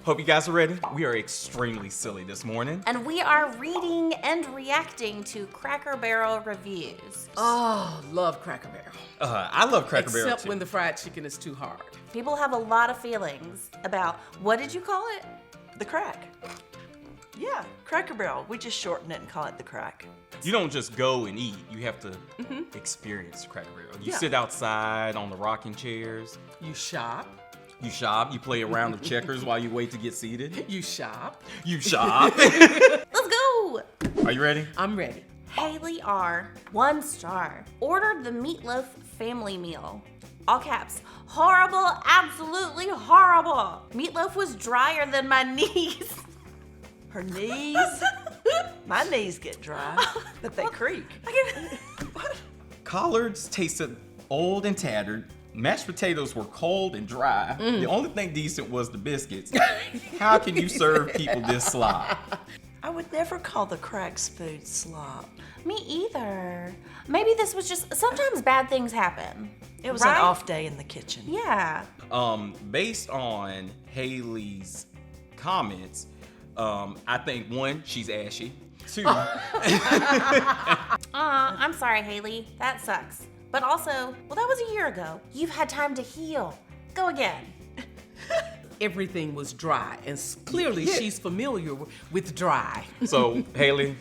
Hope you guys are ready. We are extremely silly this morning. And we are reading and reacting to Cracker Barrel reviews. Oh, love Cracker Barrel. I love Cracker Barrel Except too. when the fried chicken is too hard. People have a lot of feelings about, what did you call it? The crack. Yeah, Cracker Barrel. We just shorten it and call it the crack. You don't just go and eat. You have to experience Cracker Barrel. You sit outside on the rocking chairs. You shop. You shop. You play a round of checkers while you wait to get seated. You shop. You shop. Let's go! Are you ready? I'm ready. Haley R., 1 star, ordered the meatloaf family meal. All caps, horrible, absolutely horrible. Meatloaf was drier than my knees. Her knees? My knees get dry, but they creak. Collards tasted old and tattered. Mashed potatoes were cold and dry. The only thing decent was the biscuits. How can you serve people this slop? I would never call the cracks food slop. Me either. Maybe this was just, sometimes bad things happen. It was right? an off day in the kitchen. Yeah. Based on Haley's comments, I think 1, she's ashy. 2, I'm sorry, Haley. That sucks. But also, well, that was a year ago. You've had time to heal. Go again. Everything was dry, and clearly she's familiar with dry. So Haley,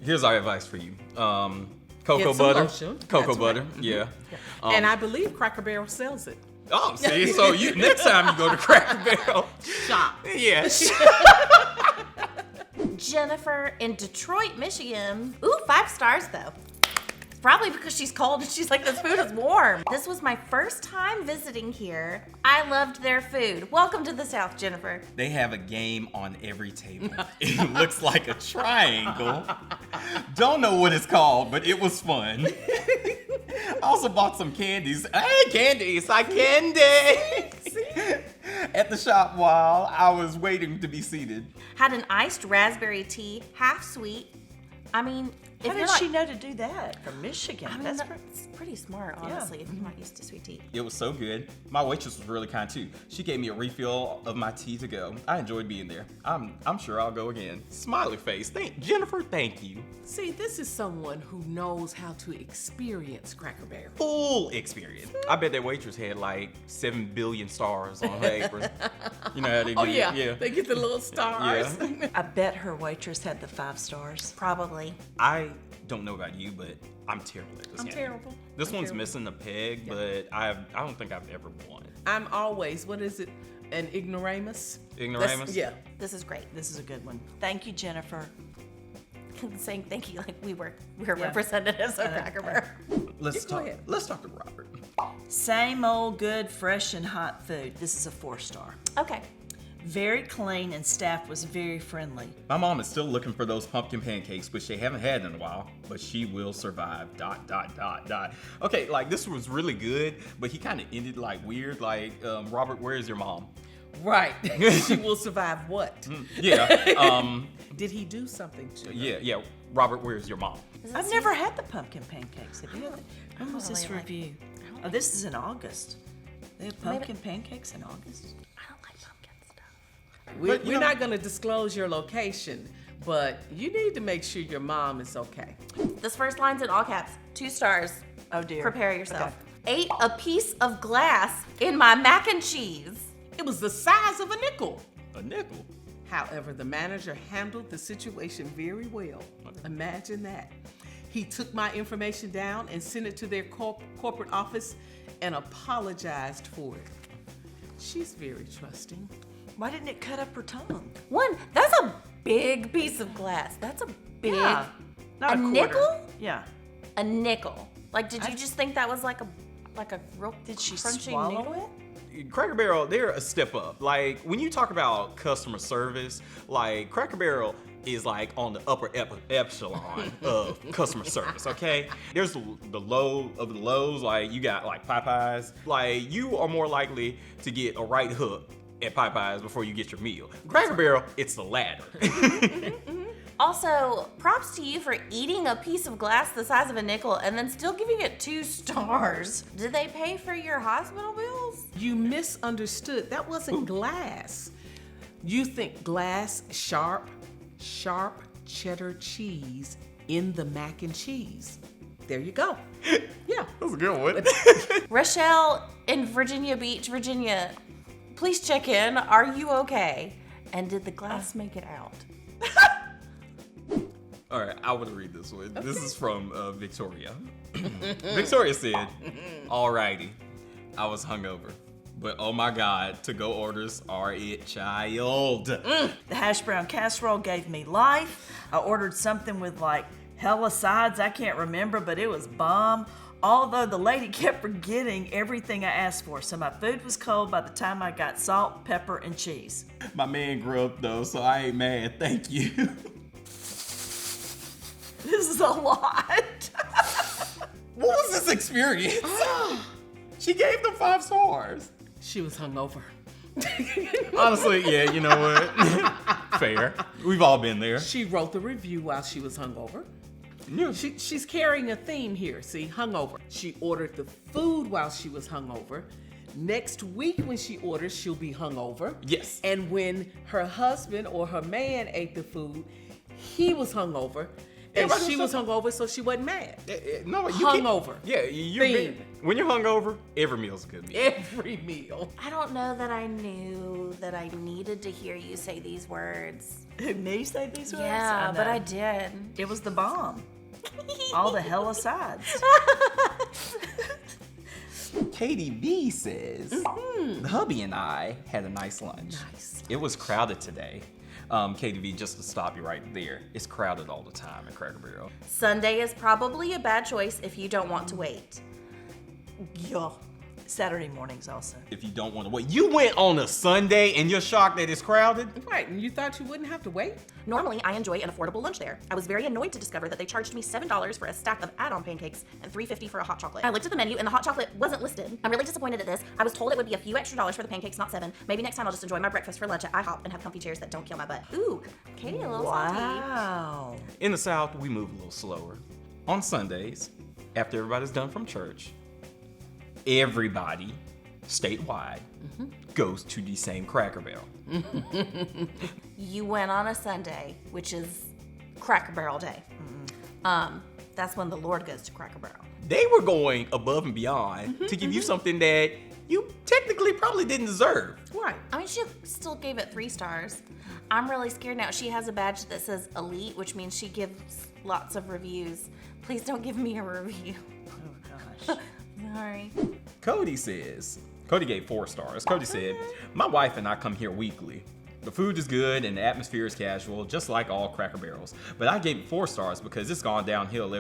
here's our advice for you. Cocoa Get some butter. lotion. Cocoa That's butter, right. yeah. And I believe Cracker Barrel sells it. Oh, see, so you next time you go to Cracker Barrel, Shop. yes. Jennifer in Detroit, Michigan. Ooh, 5 stars though. Probably because she's cold and she's like, this food is warm. This was my first time visiting here. I loved their food. Welcome to the South, Jennifer. They have a game on every table. It looks like a triangle. Don't know what it's called, but it was fun. I also bought some candies. Hey, candies, I candy. At the shop while I was waiting to be seated. Had an iced raspberry tea, half sweet. I mean, How did she know to do that? From Michigan. I mean, That's that's pretty smart, honestly, if you're not used to sweet tea. It was so good. My waitress was really kind too. She gave me a refill of my tea to go. I enjoyed being there. I'm sure I'll go again. Smiley face. Jennifer, thank you. See, this is someone who knows how to experience Cracker Barrel. Full experience. I bet that waitress had like 7 billion stars on her apron. You know how they do it? Yeah. They get the little stars. Yeah. I bet her waitress had the 5 stars. Probably. I don't know about you, but I'm terrible at this I'm game. terrible. This I'm one's terrible. missing a peg, but I don't think I've ever won. I'm always, what is it, an ignoramus? Ignoramus? Yeah. This is great. This is a good one. Thank you, Jennifer. Saying thank you like we're representatives of Cracker Barrel. Let's Go talk. ahead. Let's talk to Robert. Same old good, fresh and hot food. This is a 4 star. Okay. Very clean and staff was very friendly. My mom is still looking for those pumpkin pancakes, which they haven't had in a while, but she will survive. ... Okay, like this was really good, but he kind of ended like weird. Like, Robert, where is your mom? Right. She will survive what? Yeah. Did he do something to her? Yeah. Robert, where's your mom? I've never had the pumpkin pancakes. Have you had it? When was this really like- review? Oh, this is in August. They have pumpkin pancakes in August? I don't like pumpkin stuff. But, you We're know- not going to disclose your location, but you need to make sure your mom is okay. This first line's in all caps. 2 stars. Oh dear. Prepare yourself. Okay. Ate a piece of glass in my mac and cheese. It was the size of a nickel. A nickel. However, the manager handled the situation very well. Imagine that. He took my information down and sent it to their corporate office and apologized for it. She's very trusting. Why didn't it cut up her tongue? 1, that's a big piece of glass. That's a big, Not a quarter. nickel? Yeah. A nickel. Like, did you just think that was like a real Did she crunchy swallow nickel? it? Cracker Barrel, they're a step up. Like, when you talk about customer service, like, Cracker Barrel is like on the upper echelon of customer service, okay? There's the low of the lows, like, you got, like, Popeyes. Like, you are more likely to get a right hook at Popeyes before you get your meal. Cracker Barrel, it's the latter. Also, props to you for eating a piece of glass the size of a nickel and then still giving it 2 stars. Did they pay for your hospital bills? You misunderstood. That wasn't glass. You think glass, sharp cheddar cheese in the mac and cheese. There you go. Yeah. That's a good one. Rochelle in Virginia Beach, Virginia, please check in. Are you okay? And did the glass make it out? All right, I want to read this one. This is from Victoria. Victoria said, "Alrighty, I was hungover, but oh my God, to-go orders are it, child." The hash brown casserole gave me life. I ordered something with like hella sides. I can't remember, but it was bomb. Although the lady kept forgetting everything I asked for, so my food was cold by the time I got salt, pepper, and cheese. My man grew up though, so I ain't mad. Thank you. This is a lot. What was this experience? She gave them 5 stars. She was hungover. Honestly, yeah, you know what? Fair. We've all been there. She wrote the review while she was hungover. Yeah. She's carrying a theme here. See, hungover. She ordered the food while she was hungover. Next week when she orders, she'll be hungover. Yes. And when her husband or her man ate the food, he was hungover. And she was hungover, so she wasn't mad. No, you Hungover. Yeah, when you're hungover, every meal's a good meal. Every meal. I don't know that I knew that I needed to hear you say these words. Me say these words? Yeah, but know. I did. It was the bomb. All the hella sides. Katie B says, "The hubby and I had a nice lunch. Nice. It was crowded today." Katie V, just to stop you right there, it's crowded all the time at Cracker Barrel. Sunday is probably a bad choice if you don't want to wait. Yeah. Saturday mornings also. If you don't want to wait, you went on a Sunday and you're shocked that it's crowded? Right, and you thought you wouldn't have to wait? Normally, I enjoy an affordable lunch there. I was very annoyed to discover that they charged me $7 for a stack of add-on pancakes and $3.50 for a hot chocolate. I looked at the menu and the hot chocolate wasn't listed. I'm really disappointed at this. I was told it would be a few extra dollars for the pancakes, not $7. Maybe next time I'll just enjoy my breakfast for lunch at IHOP and have comfy chairs that don't kill my butt. Ooh, Katie, a little salty. Wow. In the South, we move a little slower. On Sundays, after everybody's done from church, everybody statewide goes to the same Cracker Barrel. You went on a Sunday, which is Cracker Barrel Day. That's when the Lord goes to Cracker Barrel. They were going above and beyond to give you something that you technically probably didn't deserve. Right. I mean, she still gave it 3 stars. I'm really scared now. She has a badge that says Elite, which means she gives lots of reviews. Please don't give me a review. Oh, gosh. Sorry. Cody gave 4 stars. Cody said, "My wife and I come here weekly. The food is good and the atmosphere is casual, just like all Cracker Barrels. But I gave it 4 stars because it's gone downhill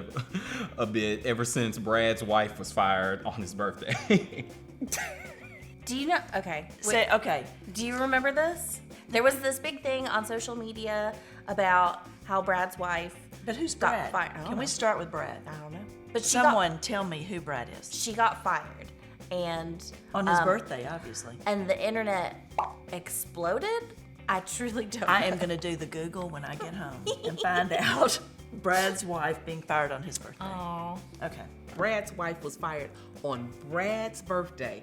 a bit ever since Brad's wife was fired on his birthday." Do you know? Okay. Say, okay. Do you remember this? There was this big thing on social media about how Brad's wife But who's got Brad? fired. I don't Can know. we start with Brad? I don't know. But Someone tell me who Brad is. she got fired, and On his birthday, obviously. and the internet exploded. I truly don't. I know. am going to do the Google when I get home and find out Brad's wife being fired on his birthday. Oh. Okay. Brad's wife was fired on Brad's birthday.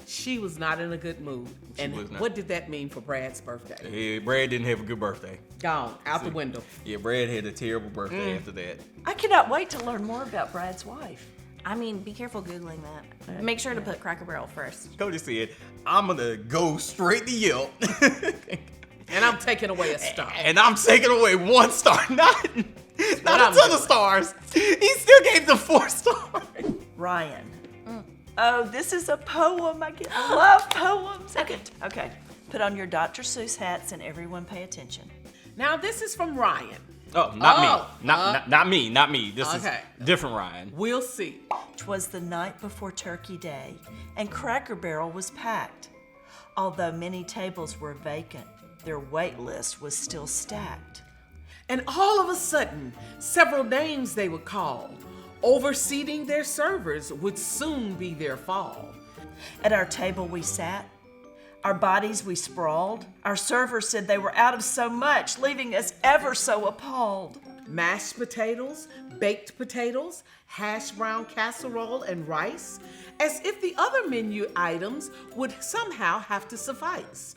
She was not in a good mood. And was not. what did that mean for Brad's birthday? Hey, Brad didn't have a good birthday. Gone, out the window. Yeah, Brad had a terrible birthday after that. I cannot wait to learn more about Brad's wife. I mean, be careful Googling that. Make sure to put Cracker Barrel first. Cody said, "I'm gonna go straight to Yelp." And I'm taking away a star. And I'm taking away 1 star, not a I'm ton of doing. stars. He still gave them 4 stars. Ryan. Oh, this is a poem. I love poems. Okay. Put on your Dr. Seuss hats and everyone pay attention. Now this is from Ryan. Oh, not me. Not me. This Okay. is different Ryan. We'll see. 'Twas the night before Turkey Day, and Cracker Barrel was packed. Although many tables were vacant, their wait list was still stacked. And all of a sudden, several names they would call. Overseating their servers would soon be their fall. At our table we sat, our bodies we sprawled. Our server said they were out of so much, leaving us ever so appalled. Mashed potatoes, baked potatoes, hash brown casserole, and rice, as if the other menu items would somehow have to suffice.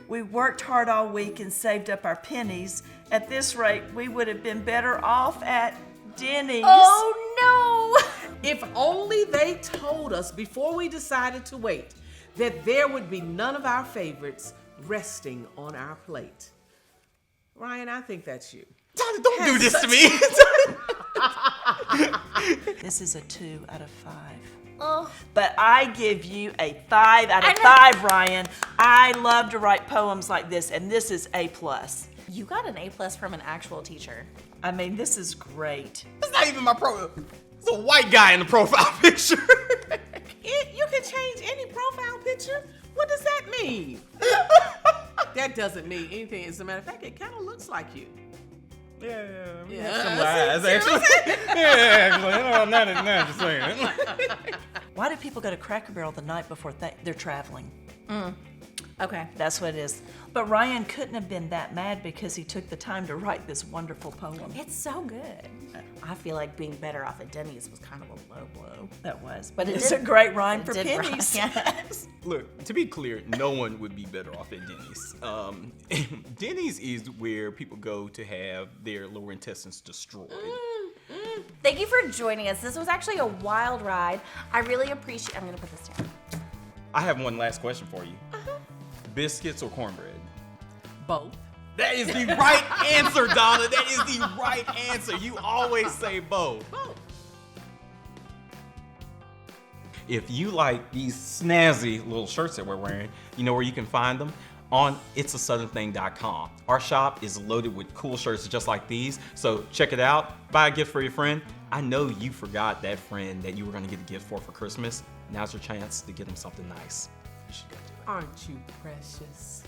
We worked hard all week and saved up our pennies. At this rate, we would have been better off at Denny's. Oh no! If only they told us before we decided to wait that there would be none of our favorites resting on our plate. Ryan, I think that's you. Donna, don't do this to me. This is a 2 out of 5. Oh. But I give you a 5 out of 5, Ryan. I love to write poems like this, and this is A+. You got an A+ from an actual teacher. I mean, this is great. That's not even my profile. It's a white guy in the profile picture. You can change any profile picture? What does that mean? That doesn't mean anything. As a matter of fact, it kind of looks like you. Yeah. Some lies, actually. Yeah, actually. No, not just saying. Why do people go to Cracker Barrel the night before they're traveling? Okay. That's what it is. But Ryan couldn't have been that mad because he took the time to write this wonderful poem. It's so good. I feel like being better off at Denny's was kind of a low blow. That was. But It's did- a great rhyme for Did rhyme, pennies. yes. Look, to be clear, no one would be better off at Denny's. Denny's is where people go to have their lower intestines destroyed. Thank you for joining us. This was actually a wild ride. I really appreciate. I'm gonna put this down. I have one last question for you. Biscuits or cornbread? Both. That is the right answer, Donna. That is the right answer. You always say both. Both. If you like these snazzy little shirts that we're wearing, you know where you can find them? On itsasouthernthing.com. Our shop is loaded with cool shirts just like these, so check it out. Buy a gift for your friend. I know you forgot that friend that you were gonna get a gift for Christmas. Now's your chance to get them something nice. You should go do it. Aren't you precious?